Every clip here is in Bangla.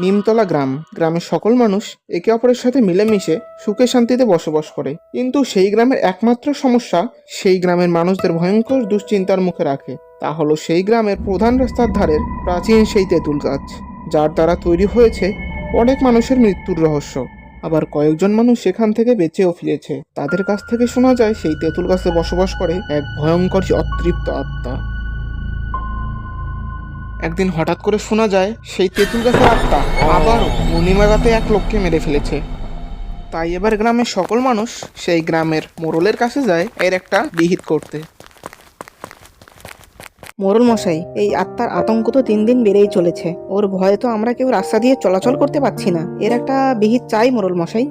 নিমতলা গ্রামের সকল মানুষ একে অপরের সাথে মিলেমিশে সুখে শান্তিতে বসবাস করে, কিন্তু সেই গ্রামের একমাত্র সমস্যা সেই গ্রামের মানুষদের ভয়ঙ্কর দুশ্চিন্তার মুখে রাখে। তা হলো সেই গ্রামের প্রধান রাস্তার ধারের প্রাচীন সেই তেঁতুল গাছ, যার দ্বারা তৈরি হয়েছে অনেক মানুষের মৃত্যুর রহস্য। আবার কয়েকজন মানুষ সেখান থেকে বেঁচেও ফিরেছে। তাদের কাছ থেকে শোনা যায় সেই তেঁতুল গাছে বসবাস করে এক ভয়ঙ্কর অতৃপ্ত আত্মা। একদিন হঠাৎ করে শোনা যায় সেই তেঁতুল গাছের আত্মা আবারও পূর্ণিমা রাতে এক লোককে মেরে ফেলেছে। তাই এবার গ্রামের সকল মানুষ সেই গ্রামের মোড়লের কাছে যায় এর একটা বিহিত করতে। মোড়ল মশাই, এই আত্মার আতঙ্ক তো দিন দিন বেড়েই চলেছে। ওর ভয়ে তো আমরা কেউ রাস্তা দিয়ে চলাচল করতে পারছি না। এর একটা বিহিত চাই মোড়ল মশাই।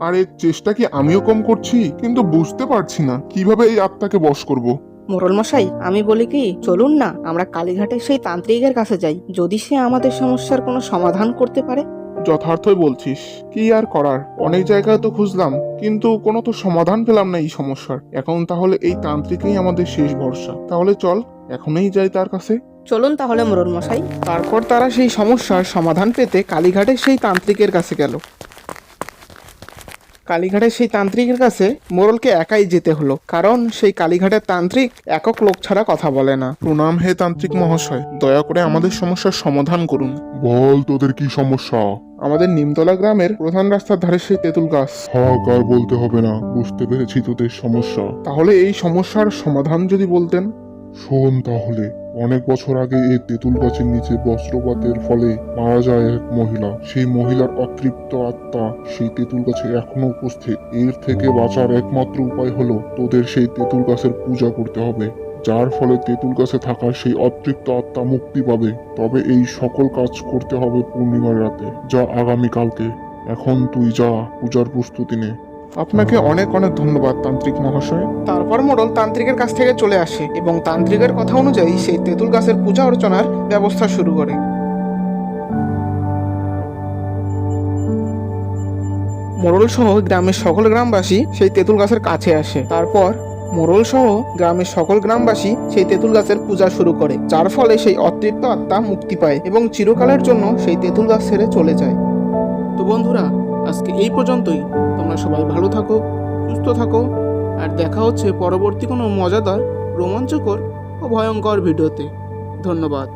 আরে চেষ্টা কি আমিও কম করছি, কিন্তু বুঝতে পারছি না কিভাবে এই আত্মাকে বশ করব। মোড়ল মশাই, আমি বলি কি, চলুন না আমরা কালীঘাটের সেই তান্ত্রিকের কাছে যাই। যদি সে আমাদের সমস্যার কোনো সমাধান করতে পারে। যথার্থই বলছিস, কি আর করার, অনেক জায়গায় তো খুঁজলাম, কিন্তু কোনো তো সমাধান পেলাম না এই সমস্যার। এখন তাহলে এই তান্ত্রিকই আমাদের শেষ ভরসা। তাহলে চল এখনই যাই তার কাছে। চলুন তাহলে মোড়ল মশাই। তারপর তারা সেই সমস্যার সমাধান পেতে কালীঘাটের সেই তান্ত্রিকের কাছে গেল। কালীঘাটের সেই তান্ত্রিকের কাছে মোড়লকে একাই যেতে হলো, কারণ সেই কালীঘাটের তান্ত্রিক একক লোক ছাড়া কথা বলে না। প্রণাম হে তান্ত্রিক মহাশয়, দয়া করে আমাদের সমস্যার সমাধান করুন। বল, তোদের কি সমস্যা? আমাদের নিমতলা গ্রামের প্রধান রাস্তার ধারে সেই তেঁতুল গাছ। আর বলতে হবে না, বুঝতে পেরেছি তোদের সমস্যা। তাহলে এই সমস্যার সমাধান যদি বলতেন। শোন তাহলে, অনেক বছর আগে এই তেঁতুল গাছের নিচে বজ্রপাতের ফলে মারা যায় এক মহিলা। সেই মহিলার অতৃপ্ত আত্মা সেই তেঁতুল গাছে এখনো উপস্থিত। এর থেকে বাঁচার একমাত্র উপায় হলো তোদের সেই তেঁতুল গাছের পূজা করতে হবে, যার ফলে তেঁতুল গাছে থাকা সেই অতৃপ্ত আত্মা মুক্তি পাবে। তবে এই সকল কাজ করতে হবে পূর্ণিমার রাতে, যা আগামীকালকে। এখন তুই যা, পূজার প্রস্তুতি নে। আপনাকে অনেক অনেক ধন্যবাদ তান্ত্রিক মহাশয়। তারপর মোড়ল তান্ত্রিকের কাছ থেকে চলে আসে এবং তান্ত্রিকের কথা অনুযায়ী সেই তেঁতুল গাছের পূজা অর্চনার ব্যবস্থা শুরু করে। মোড়ল সহ গ্রামের সকল গ্রামবাসী সেই তেঁতুল গাছের কাছে আসে। তারপর মোড়ল সহ গ্রামের সকল গ্রামবাসী সেই তেঁতুল গাছের পূজা শুরু করে, যার ফলে সেই অতৃপ্ত আত্মা মুক্তি পায় এবং চিরকালের জন্য সেই তেঁতুল গাছ ছেড়ে চলে যায়। তো বন্ধুরা, আজকে এই পর্যন্তই। তোমরা সবাই ভালো থাকো, সুস্থ থাকো, আর দেখা হচ্ছে পরবর্তী কোনো মজাদার, রোমাঞ্চকর ও ভয়ঙ্কর ভিডিওতে। ধন্যবাদ।